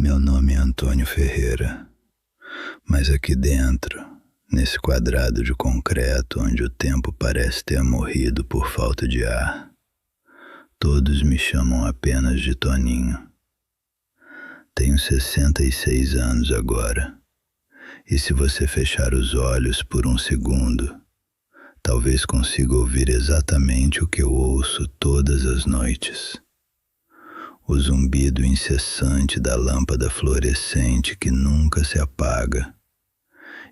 Meu nome é Antônio Ferreira, mas aqui dentro, nesse quadrado de concreto onde o tempo parece ter morrido por falta de ar, todos me chamam apenas de Toninho. Tenho 66 anos agora, e se você fechar os olhos por um segundo, talvez consiga ouvir exatamente o que eu ouço todas as noites. O zumbido incessante da lâmpada fluorescente que nunca se apaga,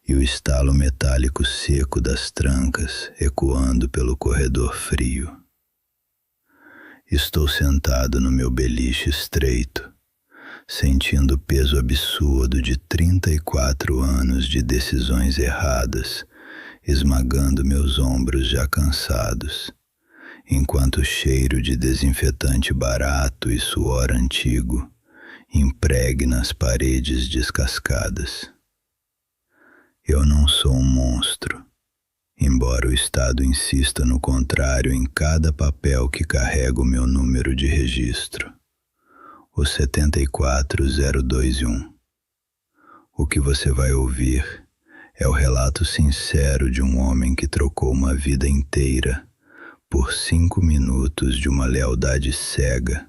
e o estalo metálico seco das trancas ecoando pelo corredor frio. Estou sentado no meu beliche estreito, sentindo o peso absurdo de 34 anos de decisões erradas, esmagando meus ombros já cansados, enquanto o cheiro de desinfetante barato e suor antigo impregna as paredes descascadas. Eu não sou um monstro, embora o Estado insista no contrário em cada papel que carrega o meu número de registro, o 74021. O que você vai ouvir é o relato sincero de um homem que trocou uma vida inteira por 5 minutos de uma lealdade cega,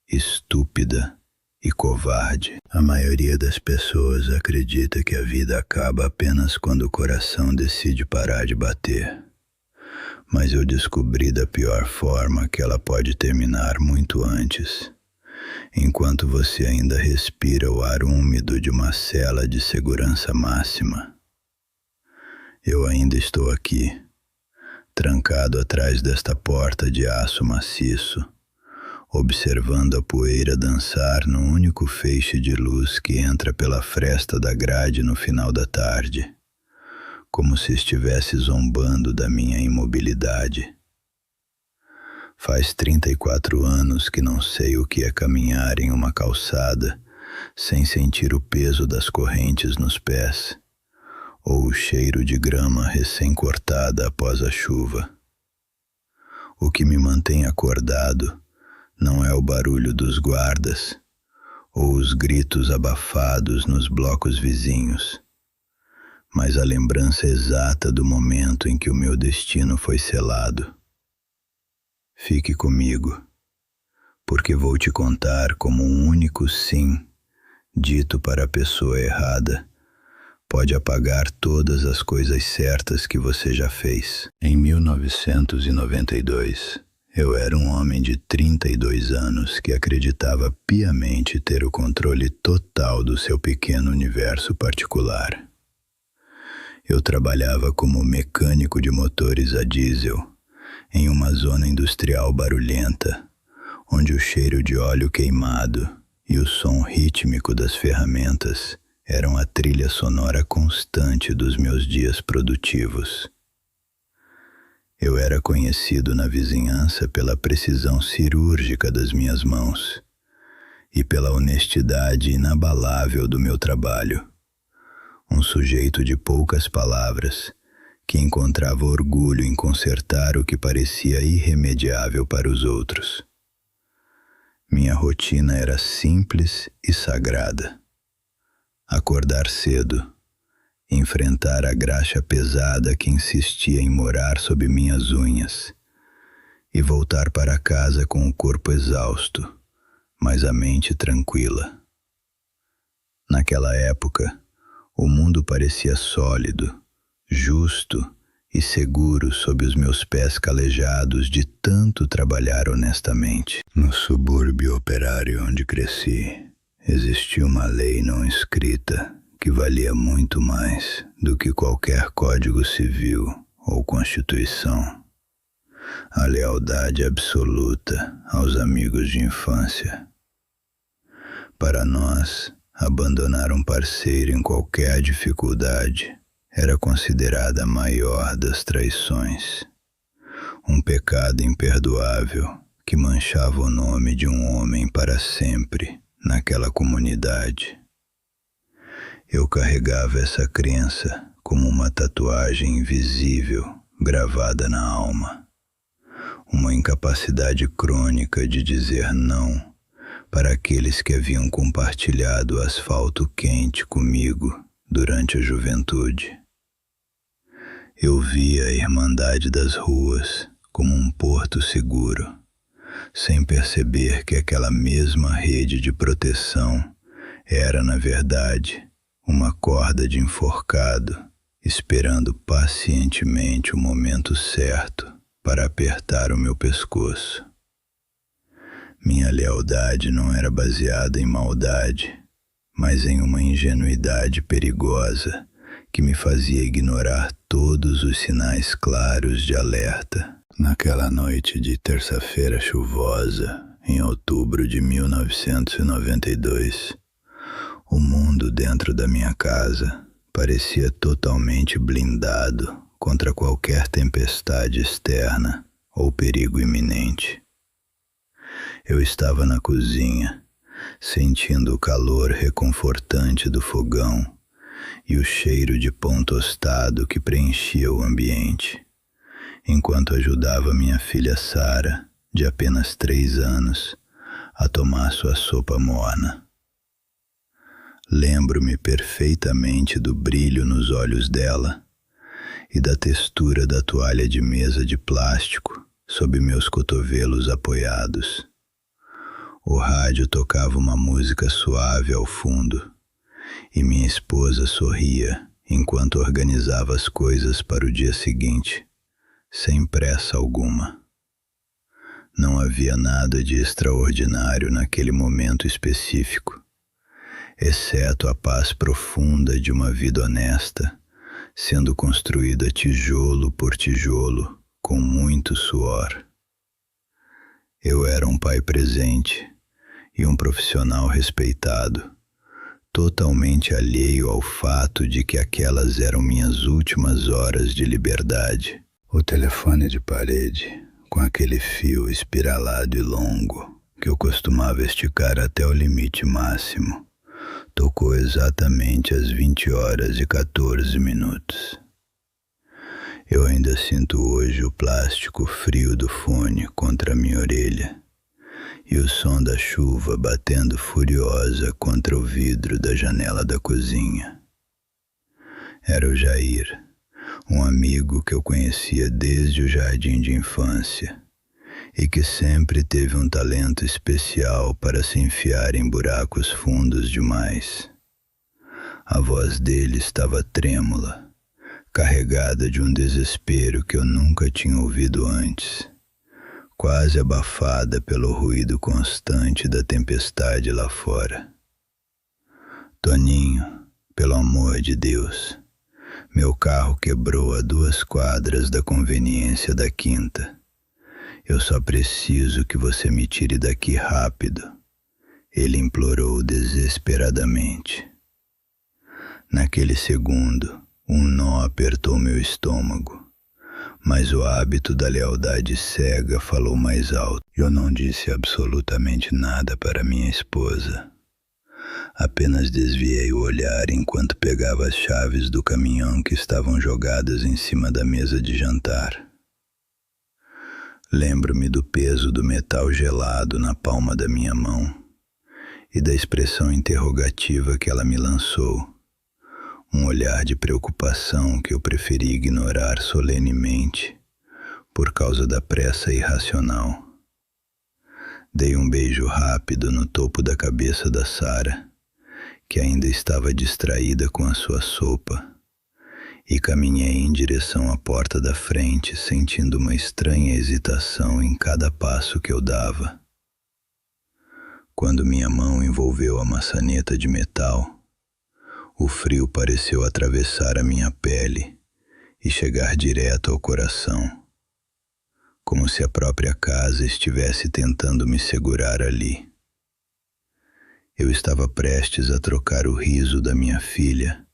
estúpida e covarde. A maioria das pessoas acredita que a vida acaba apenas quando o coração decide parar de bater. Mas eu descobri da pior forma que ela pode terminar muito antes, enquanto você ainda respira o ar úmido de uma cela de segurança máxima. Eu ainda estou aqui, trancado atrás desta porta de aço maciço, observando a poeira dançar no único feixe de luz que entra pela fresta da grade no final da tarde, como se estivesse zombando da minha imobilidade. Faz 34 anos que não sei o que é caminhar em uma calçada sem sentir o peso das correntes nos pés, ou o cheiro de grama recém-cortada após a chuva. O que me mantém acordado não é o barulho dos guardas, ou os gritos abafados nos blocos vizinhos, mas a lembrança exata do momento em que o meu destino foi selado. Fique comigo, porque vou te contar como um único sim, dito para a pessoa errada, pode apagar todas as coisas certas que você já fez. Em 1992, eu era um homem de 32 anos que acreditava piamente ter o controle total do seu pequeno universo particular. Eu trabalhava como mecânico de motores a diesel, em uma zona industrial barulhenta, onde o cheiro de óleo queimado e o som rítmico das ferramentas eram a trilha sonora constante dos meus dias produtivos. Eu era conhecido na vizinhança pela precisão cirúrgica das minhas mãos e pela honestidade inabalável do meu trabalho. Um sujeito de poucas palavras que encontrava orgulho em consertar o que parecia irremediável para os outros. Minha rotina era simples e sagrada. Acordar cedo, enfrentar a graxa pesada que insistia em morar sob minhas unhas e voltar para casa com o corpo exausto, mas a mente tranquila. Naquela época, o mundo parecia sólido, justo e seguro sob os meus pés calejados de tanto trabalhar honestamente. No subúrbio operário onde cresci, existia uma lei não escrita que valia muito mais do que qualquer código civil ou constituição. A lealdade absoluta aos amigos de infância. Para nós, abandonar um parceiro em qualquer dificuldade era considerada a maior das traições. Um pecado imperdoável que manchava o nome de um homem para sempre naquela comunidade. Eu carregava essa crença como uma tatuagem invisível gravada na alma. Uma incapacidade crônica de dizer não para aqueles que haviam compartilhado o asfalto quente comigo durante a juventude. Eu via a Irmandade das Ruas como um porto seguro, sem perceber que aquela mesma rede de proteção era, na verdade, uma corda de enforcado, esperando pacientemente o momento certo para apertar o meu pescoço. Minha lealdade não era baseada em maldade, mas em uma ingenuidade perigosa que me fazia ignorar todos os sinais claros de alerta. Naquela noite de terça-feira chuvosa, em outubro de 1992, o mundo dentro da minha casa parecia totalmente blindado contra qualquer tempestade externa ou perigo iminente. Eu estava na cozinha, sentindo o calor reconfortante do fogão e o cheiro de pão tostado que preenchia o ambiente, enquanto ajudava minha filha Sara, de apenas 3 anos, a tomar sua sopa morna. Lembro-me perfeitamente do brilho nos olhos dela e da textura da toalha de mesa de plástico sob meus cotovelos apoiados. O rádio tocava uma música suave ao fundo e minha esposa sorria enquanto organizava as coisas para o dia seguinte, sem pressa alguma. Não havia nada de extraordinário naquele momento específico, exceto a paz profunda de uma vida honesta, sendo construída tijolo por tijolo, com muito suor. Eu era um pai presente e um profissional respeitado, totalmente alheio ao fato de que aquelas eram minhas últimas horas de liberdade. O telefone de parede, com aquele fio espiralado e longo, que eu costumava esticar até o limite máximo, tocou exatamente às 20h14. Eu ainda sinto hoje o plástico frio do fone contra a minha orelha e o som da chuva batendo furiosa contra o vidro da janela da cozinha. Era o Jair, um amigo que eu conhecia desde o jardim de infância e que sempre teve um talento especial para se enfiar em buracos fundos demais. A voz dele estava trêmula, carregada de um desespero que eu nunca tinha ouvido antes, quase abafada pelo ruído constante da tempestade lá fora. Toninho, pelo amor de Deus, meu carro quebrou a 2 quadras da conveniência da quinta. Eu só preciso que você me tire daqui rápido, ele implorou desesperadamente. Naquele segundo, um nó apertou meu estômago, mas o hábito da lealdade cega falou mais alto. Eu não disse absolutamente nada para minha esposa. Apenas desviei o olhar enquanto pegava as chaves do caminhão que estavam jogadas em cima da mesa de jantar. Lembro-me do peso do metal gelado na palma da minha mão e da expressão interrogativa que ela me lançou. Um olhar de preocupação que eu preferi ignorar solenemente por causa da pressa irracional. Dei um beijo rápido no topo da cabeça da Sara, que ainda estava distraída com a sua sopa, e caminhei em direção à porta da frente, sentindo uma estranha hesitação em cada passo que eu dava. Quando minha mão envolveu a maçaneta de metal, o frio pareceu atravessar a minha pele e chegar direto ao coração, como se a própria casa estivesse tentando me segurar ali. Eu estava prestes a trocar o riso da minha filha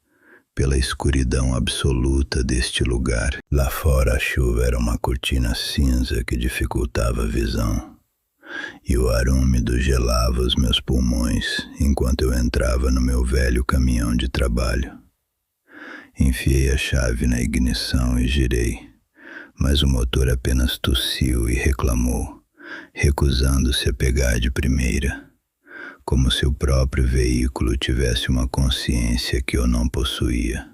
pela escuridão absoluta deste lugar. Lá fora a chuva era uma cortina cinza que dificultava a visão, e o ar úmido gelava os meus pulmões enquanto eu entrava no meu velho caminhão de trabalho. Enfiei a chave na ignição e girei, mas o motor apenas tossiu e reclamou, recusando-se a pegar de primeira. como se o próprio veículo tivesse uma consciência que eu não possuía.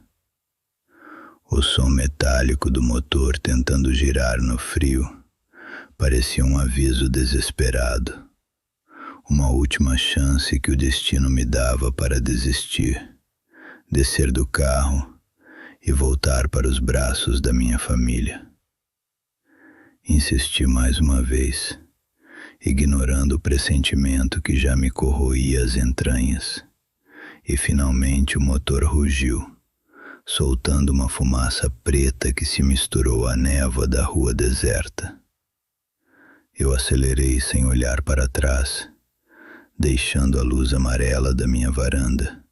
O som metálico do motor tentando girar no frio parecia um aviso desesperado, uma última chance que o destino me dava para desistir, descer do carro e voltar para os braços da minha família. Insisti mais uma vez, ignorando o pressentimento que já me corroía as entranhas, e finalmente o motor rugiu, soltando uma fumaça preta que se misturou à névoa da rua deserta. Eu acelerei sem olhar para trás, deixando a luz amarela da minha varanda,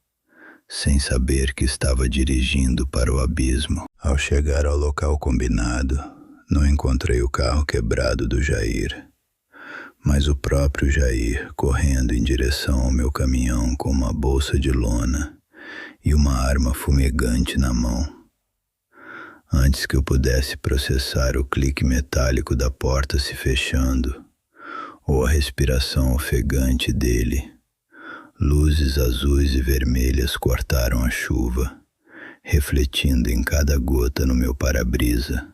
sem saber que estava dirigindo para o abismo. Ao chegar ao local combinado, não encontrei o carro quebrado do Jair, mas o próprio Jair correndo em direção ao meu caminhão com uma bolsa de lona e uma arma fumegante na mão. Antes que eu pudesse processar o clique metálico da porta se fechando, ou a respiração ofegante dele, luzes azuis e vermelhas cortaram a chuva, refletindo em cada gota no meu para-brisa.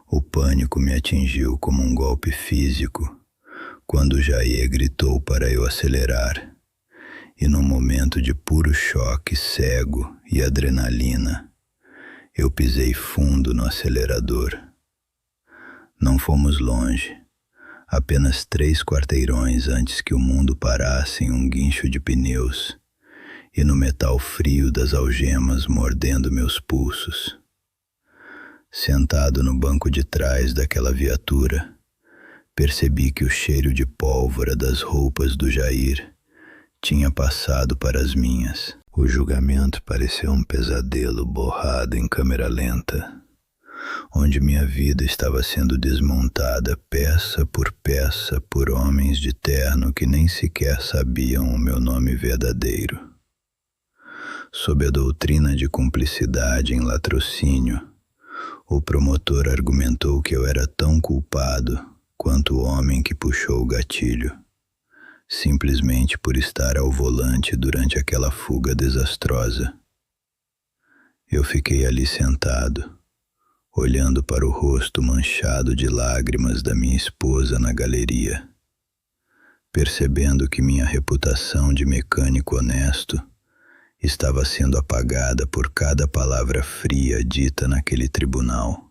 O pânico me atingiu como um golpe físico, quando Jair gritou para eu acelerar, e num momento de puro choque cego e adrenalina, eu pisei fundo no acelerador. Não fomos longe, apenas 3 quarteirões antes que o mundo parasse em um guincho de pneus e no metal frio das algemas mordendo meus pulsos. Sentado no banco de trás daquela viatura, percebi que o cheiro de pólvora das roupas do Jair tinha passado para as minhas. O julgamento pareceu um pesadelo borrado em câmera lenta, onde minha vida estava sendo desmontada peça por homens de terno que nem sequer sabiam o meu nome verdadeiro. Sob a doutrina de cumplicidade em latrocínio, o promotor argumentou que eu era tão culpado quanto o homem que puxou o gatilho, simplesmente por estar ao volante durante aquela fuga desastrosa. Eu fiquei ali sentado, olhando para o rosto manchado de lágrimas da minha esposa na galeria, percebendo que minha reputação de mecânico honesto estava sendo apagada por cada palavra fria dita naquele tribunal.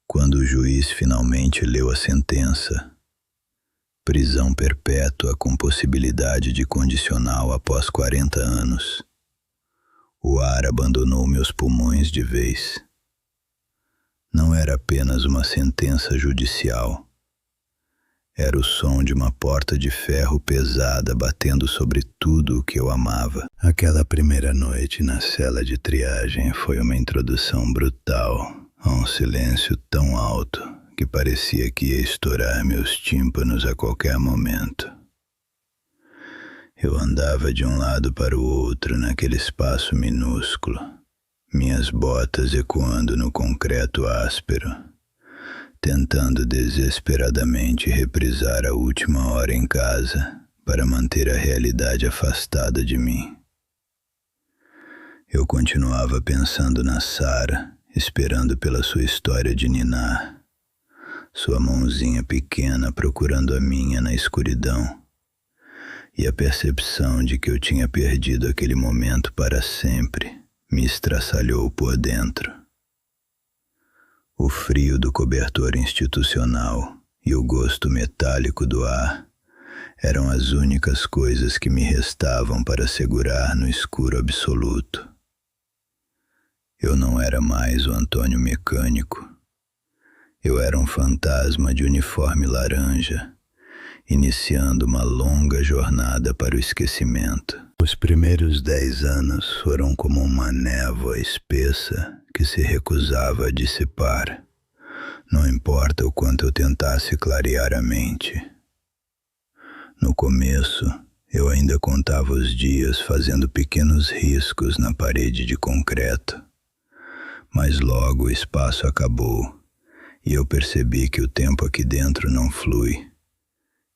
Quando o juiz finalmente leu a sentença, prisão perpétua com possibilidade de condicional após 40 anos, o ar abandonou meus pulmões de vez. Não era apenas uma sentença judicial. Era o som de uma porta de ferro pesada batendo sobre tudo o que eu amava. Aquela primeira noite na cela de triagem foi uma introdução brutal a um silêncio tão alto que parecia que ia estourar meus tímpanos a qualquer momento. Eu andava de um lado para o outro naquele espaço minúsculo, minhas botas ecoando no concreto áspero, tentando desesperadamente reprisar a última hora em casa para manter a realidade afastada de mim. Eu continuava pensando na Sara, esperando pela sua história de ninar, sua mãozinha pequena procurando a minha na escuridão, e a percepção de que eu tinha perdido aquele momento para sempre me estraçalhou por dentro. O frio do cobertor institucional e o gosto metálico do ar eram as únicas coisas que me restavam para segurar no escuro absoluto. Eu não era mais o Antônio mecânico. Eu era um fantasma de uniforme laranja, iniciando uma longa jornada para o esquecimento. Os primeiros 10 anos foram como uma névoa espessa que se recusava a dissipar, não importa o quanto eu tentasse clarear a mente. No começo, eu ainda contava os dias fazendo pequenos riscos na parede de concreto, mas logo o espaço acabou e eu percebi que o tempo aqui dentro não flui.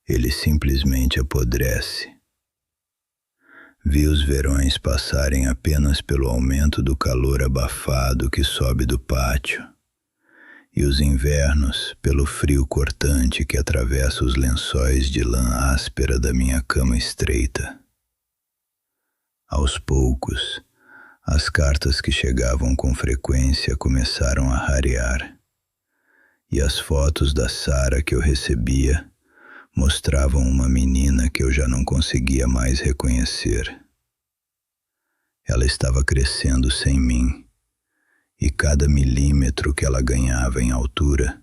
ele simplesmente apodrece. Vi os verões passarem apenas pelo aumento do calor abafado que sobe do pátio, e os invernos pelo frio cortante que atravessa os lençóis de lã áspera da minha cama estreita. Aos poucos, as cartas que chegavam com frequência começaram a rarear, e as fotos da Sara que eu recebia mostravam uma menina que eu já não conseguia mais reconhecer. Ela estava crescendo sem mim, e cada milímetro que ela ganhava em altura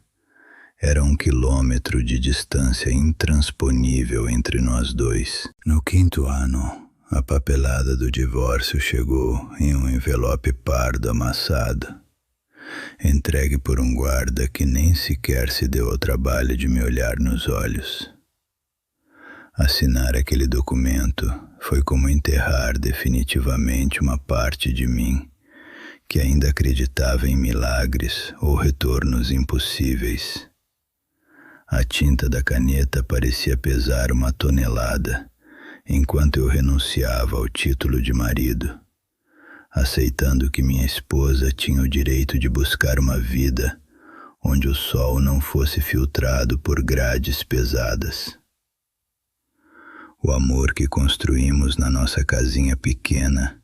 era 1 quilômetro de distância intransponível entre nós dois. No 5º ano, a papelada do divórcio chegou em um envelope pardo amassado, entregue por um guarda que nem sequer se deu ao trabalho de me olhar nos olhos. Assinar aquele documento foi como enterrar definitivamente uma parte de mim que ainda acreditava em milagres ou retornos impossíveis. A tinta da caneta parecia pesar 1 tonelada, enquanto eu renunciava ao título de marido, aceitando que minha esposa tinha o direito de buscar uma vida onde o sol não fosse filtrado por grades pesadas. O amor que construímos na nossa casinha pequena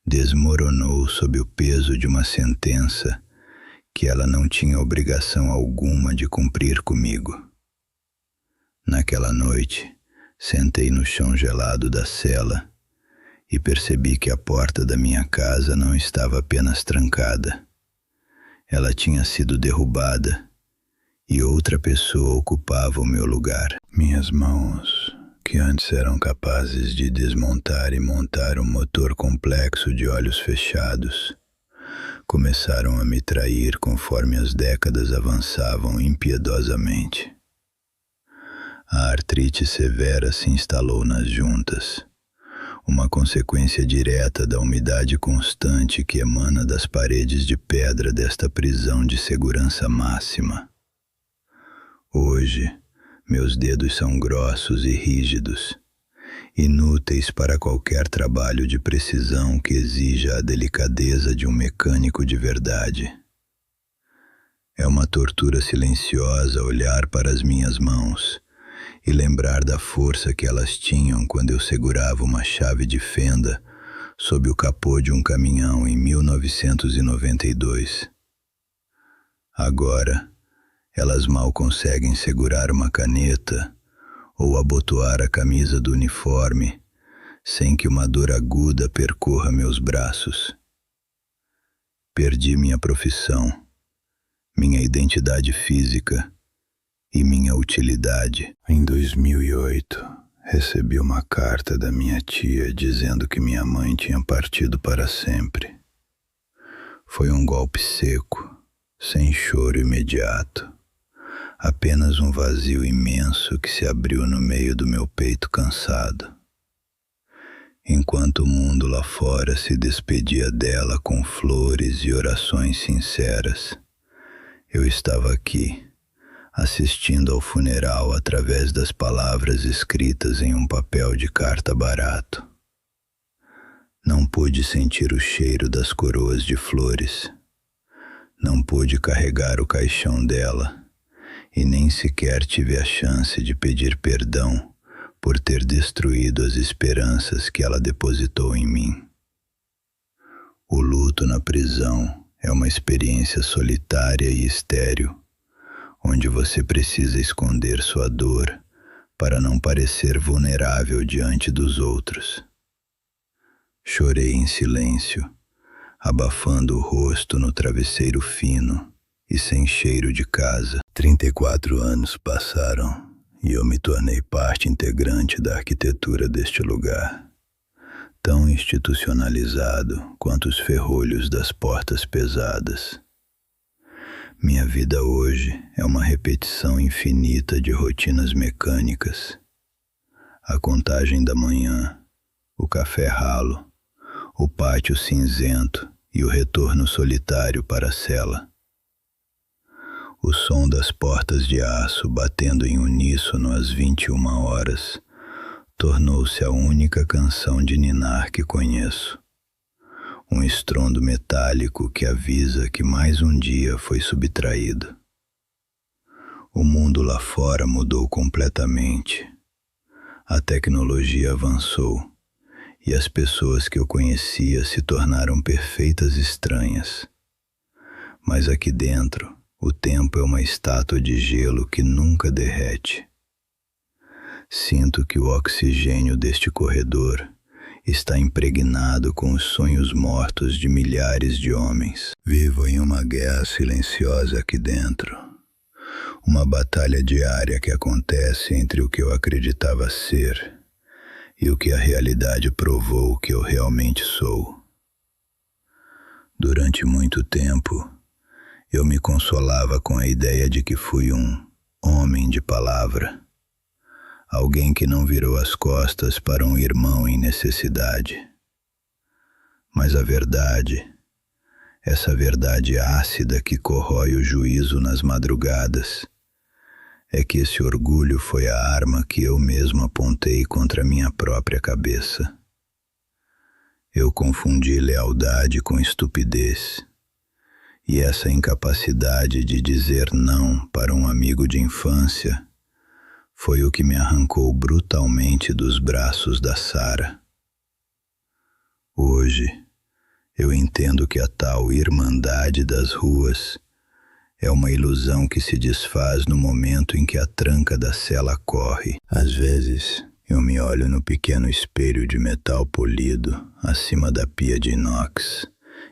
desmoronou sob o peso de uma sentença que ela não tinha obrigação alguma de cumprir comigo. Naquela noite, sentei no chão gelado da cela e percebi que a porta da minha casa não estava apenas trancada. Ela tinha sido derrubada e outra pessoa ocupava o meu lugar. Minhas mãos, que antes eram capazes de desmontar e montar um motor complexo de olhos fechados, começaram a me trair conforme as décadas avançavam impiedosamente. A artrite severa se instalou nas juntas, uma consequência direta da umidade constante que emana das paredes de pedra desta prisão de segurança máxima. Hoje, meus dedos são grossos e rígidos, inúteis para qualquer trabalho de precisão que exija a delicadeza de um mecânico de verdade. É uma tortura silenciosa olhar para as minhas mãos e lembrar da força que elas tinham quando eu segurava uma chave de fenda sob o capô de um caminhão em 1992. Agora, elas mal conseguem segurar uma caneta ou abotoar a camisa do uniforme sem que uma dor aguda percorra meus braços. Perdi minha profissão, minha identidade física e minha utilidade. Em 2008, recebi uma carta da minha tia dizendo que minha mãe tinha partido para sempre. Foi um golpe seco, sem choro imediato. Apenas um vazio imenso que se abriu no meio do meu peito cansado. Enquanto o mundo lá fora se despedia dela com flores e orações sinceras, eu estava aqui, assistindo ao funeral através das palavras escritas em um papel de carta barato. Não pude sentir o cheiro das coroas de flores. Não pude carregar o caixão dela. E nem sequer tive a chance de pedir perdão por ter destruído as esperanças que ela depositou em mim. O luto na prisão é uma experiência solitária e estéril, onde você precisa esconder sua dor para não parecer vulnerável diante dos outros. Chorei em silêncio, abafando o rosto no travesseiro fino e sem cheiro de casa. 34 anos passaram e eu me tornei parte integrante da arquitetura deste lugar, tão institucionalizado quanto os ferrolhos das portas pesadas. Minha vida hoje é uma repetição infinita de rotinas mecânicas. A contagem da manhã, o café ralo, o pátio cinzento e o retorno solitário para a cela. O som das portas de aço batendo em uníssono às 21 horas tornou-se a única canção de ninar que conheço. Um estrondo metálico que avisa que mais um dia foi subtraído. O mundo lá fora mudou completamente. A tecnologia avançou e as pessoas que eu conhecia se tornaram perfeitas estranhas. Mas aqui dentro, o tempo é uma estátua de gelo que nunca derrete. Sinto que o oxigênio deste corredor está impregnado com os sonhos mortos de milhares de homens. Vivo em uma guerra silenciosa aqui dentro. Uma batalha diária que acontece entre o que eu acreditava ser e o que a realidade provou que eu realmente sou. Durante muito tempo, eu me consolava com a ideia de que fui um homem de palavra. Alguém que não virou as costas para um irmão em necessidade. Mas a verdade, essa verdade ácida que corrói o juízo nas madrugadas, é que esse orgulho foi a arma que eu mesmo apontei contra minha própria cabeça. Eu confundi lealdade com estupidez, e essa incapacidade de dizer não para um amigo de infância foi o que me arrancou brutalmente dos braços da Sara. Hoje, eu entendo que a tal irmandade das ruas é uma ilusão que se desfaz no momento em que a tranca da cela corre. Às vezes, eu me olho no pequeno espelho de metal polido acima da pia de inox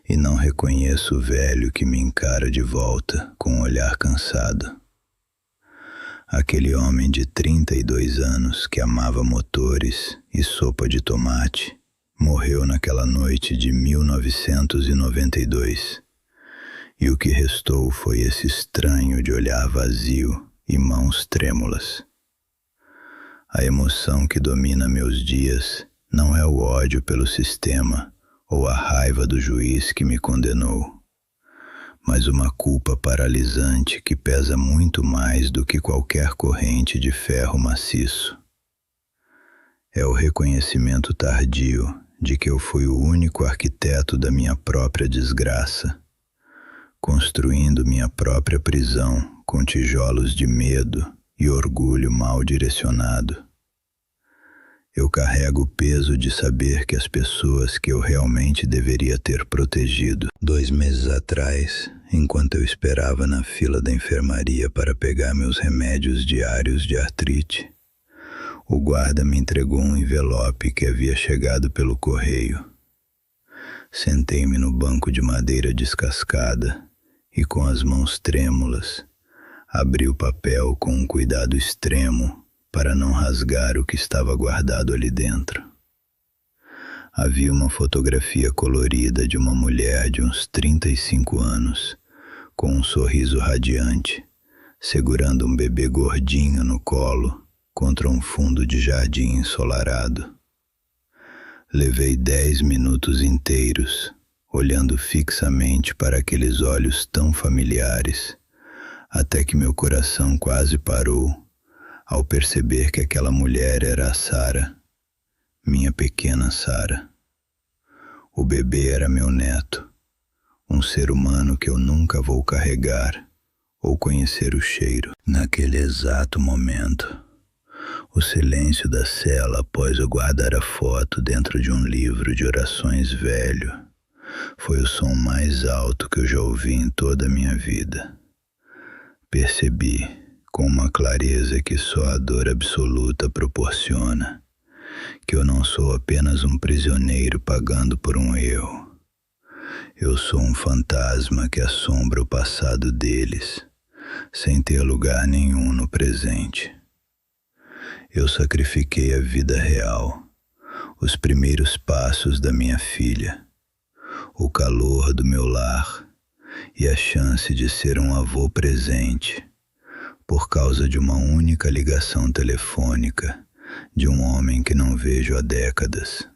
e não reconheço o velho que me encara de volta com um olhar cansado. Aquele homem de 32 anos que amava motores e sopa de tomate morreu naquela noite de 1992. E o que restou foi esse estranho de olhar vazio e mãos trêmulas. A emoção que domina meus dias não é o ódio pelo sistema ou a raiva do juiz que me condenou, mas uma culpa paralisante que pesa muito mais do que qualquer corrente de ferro maciço. É o reconhecimento tardio de que eu fui o único arquiteto da minha própria desgraça, construindo minha própria prisão com tijolos de medo e orgulho mal direcionado. Eu carrego o peso de saber que as pessoas que eu realmente deveria ter protegido. 2 meses atrás, enquanto eu esperava na fila da enfermaria para pegar meus remédios diários de artrite, o guarda me entregou um envelope que havia chegado pelo correio. Sentei-me no banco de madeira descascada e, com as mãos trêmulas, abri o papel com um cuidado extremo para não rasgar o que estava guardado ali dentro. Havia uma fotografia colorida de uma mulher de uns 35 anos, com um sorriso radiante, segurando um bebê gordinho no colo contra um fundo de jardim ensolarado. Levei 10 minutos inteiros, olhando fixamente para aqueles olhos tão familiares, até que meu coração quase parou ao perceber que aquela mulher era a Sara, minha pequena Sara. O bebê era meu neto, um ser humano que eu nunca vou carregar ou conhecer o cheiro. Naquele exato momento, o silêncio da cela após eu guardar a foto dentro de um livro de orações velho foi o som mais alto que eu já ouvi em toda a minha vida. Percebi, com uma clareza que só a dor absoluta proporciona, que eu não sou apenas um prisioneiro pagando por um erro. Eu sou um fantasma que assombra o passado deles, sem ter lugar nenhum no presente. Eu sacrifiquei a vida real, os primeiros passos da minha filha, o calor do meu lar e a chance de ser um avô presente, por causa de uma única ligação telefônica de um homem que não vejo há décadas.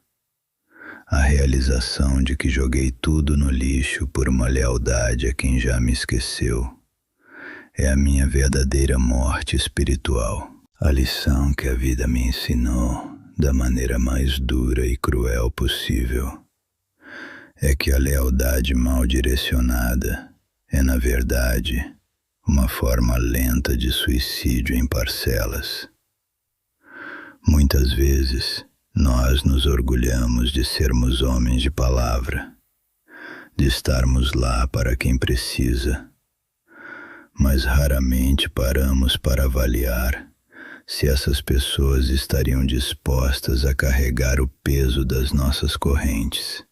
A realização de que joguei tudo no lixo por uma lealdade a quem já me esqueceu É a minha verdadeira morte espiritual. A lição que a vida me ensinou da maneira mais dura e cruel possível é que a lealdade mal direcionada é, na verdade, uma forma lenta de suicídio em parcelas. Muitas vezes, nós nos orgulhamos de sermos homens de palavra, de estarmos lá para quem precisa, mas raramente paramos para avaliar se essas pessoas estariam dispostas a carregar o peso das nossas correntes.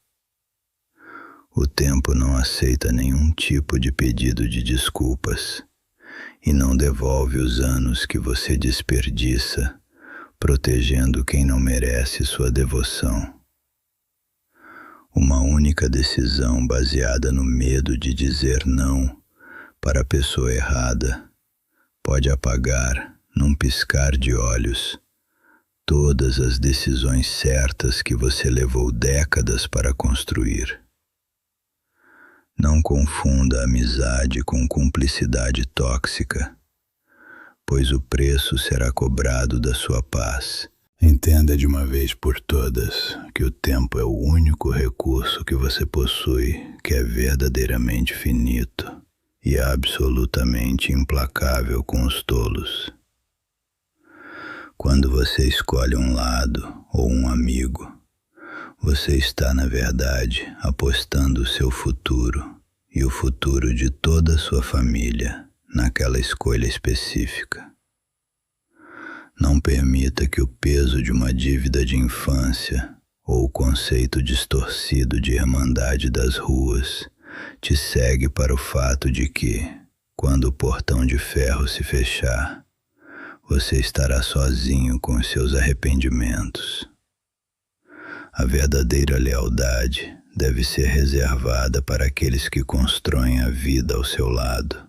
O tempo não aceita nenhum tipo de pedido de desculpas e não devolve os anos que você desperdiça protegendo quem não merece sua devoção. Uma única decisão baseada no medo de dizer não para a pessoa errada pode apagar, num piscar de olhos, todas as decisões certas que você levou décadas para construir. Não confunda amizade com cumplicidade tóxica, pois o preço será cobrado da sua paz. Entenda de uma vez por todas que o tempo é o único recurso que você possui que é verdadeiramente finito e absolutamente implacável com os tolos. Quando você escolhe um lado ou um amigo, você está, na verdade, apostando o seu futuro e o futuro de toda a sua família naquela escolha específica. Não permita que o peso de uma dívida de infância ou o conceito distorcido de irmandade das ruas te cegue para o fato de que, quando o portão de ferro se fechar, você estará sozinho com os seus arrependimentos. A verdadeira lealdade deve ser reservada para aqueles que constroem a vida ao seu lado,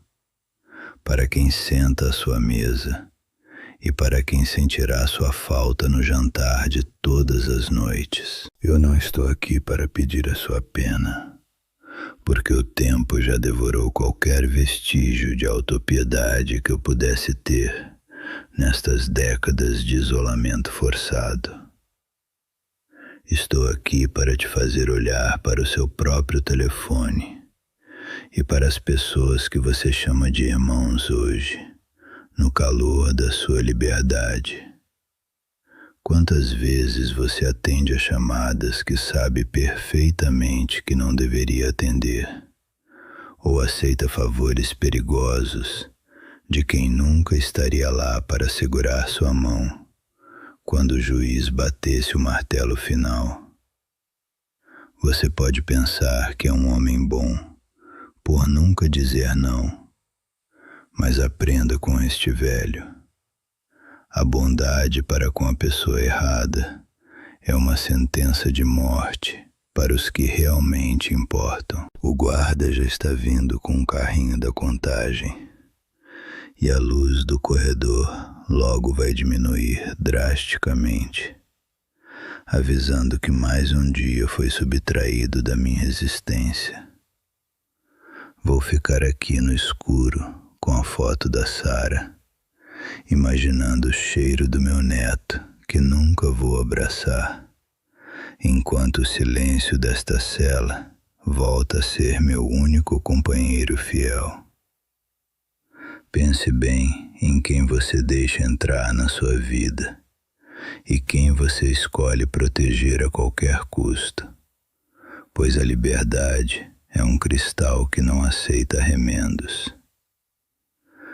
para quem senta à sua mesa e para quem sentirá sua falta no jantar de todas as noites. Eu não estou aqui para pedir a sua pena, porque o tempo já devorou qualquer vestígio de autopiedade que eu pudesse ter nestas décadas de isolamento forçado. Estou aqui para te fazer olhar para o seu próprio telefone e para as pessoas que você chama de irmãos hoje, no calor da sua liberdade. Quantas vezes você atende a chamadas que sabe perfeitamente que não deveria atender, ou aceita favores perigosos de quem nunca estaria lá para segurar sua mão quando o juiz batesse o martelo final? Você pode pensar que é um homem bom por nunca dizer não, mas aprenda com este velho. A bondade para com a pessoa errada é uma sentença de morte para os que realmente importam. O guarda já está vindo com o carrinho da contagem e a luz do corredor logo vai diminuir drasticamente, avisando que mais um dia foi subtraído da minha existência. Vou ficar aqui no escuro com a foto da Sara, imaginando o cheiro do meu neto, que nunca vou abraçar, enquanto o silêncio desta cela volta a ser meu único companheiro fiel. Pense bem em quem você deixa entrar na sua vida e quem você escolhe proteger a qualquer custo, pois a liberdade é um cristal que não aceita remendos.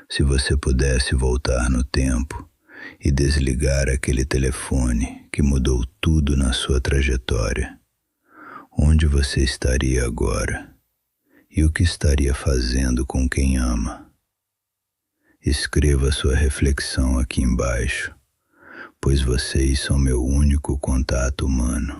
Se você pudesse voltar no tempo e desligar aquele telefone que mudou tudo na sua trajetória, onde você estaria agora e o que estaria fazendo com quem ama? Escreva sua reflexão aqui embaixo, pois vocês são meu único contato humano.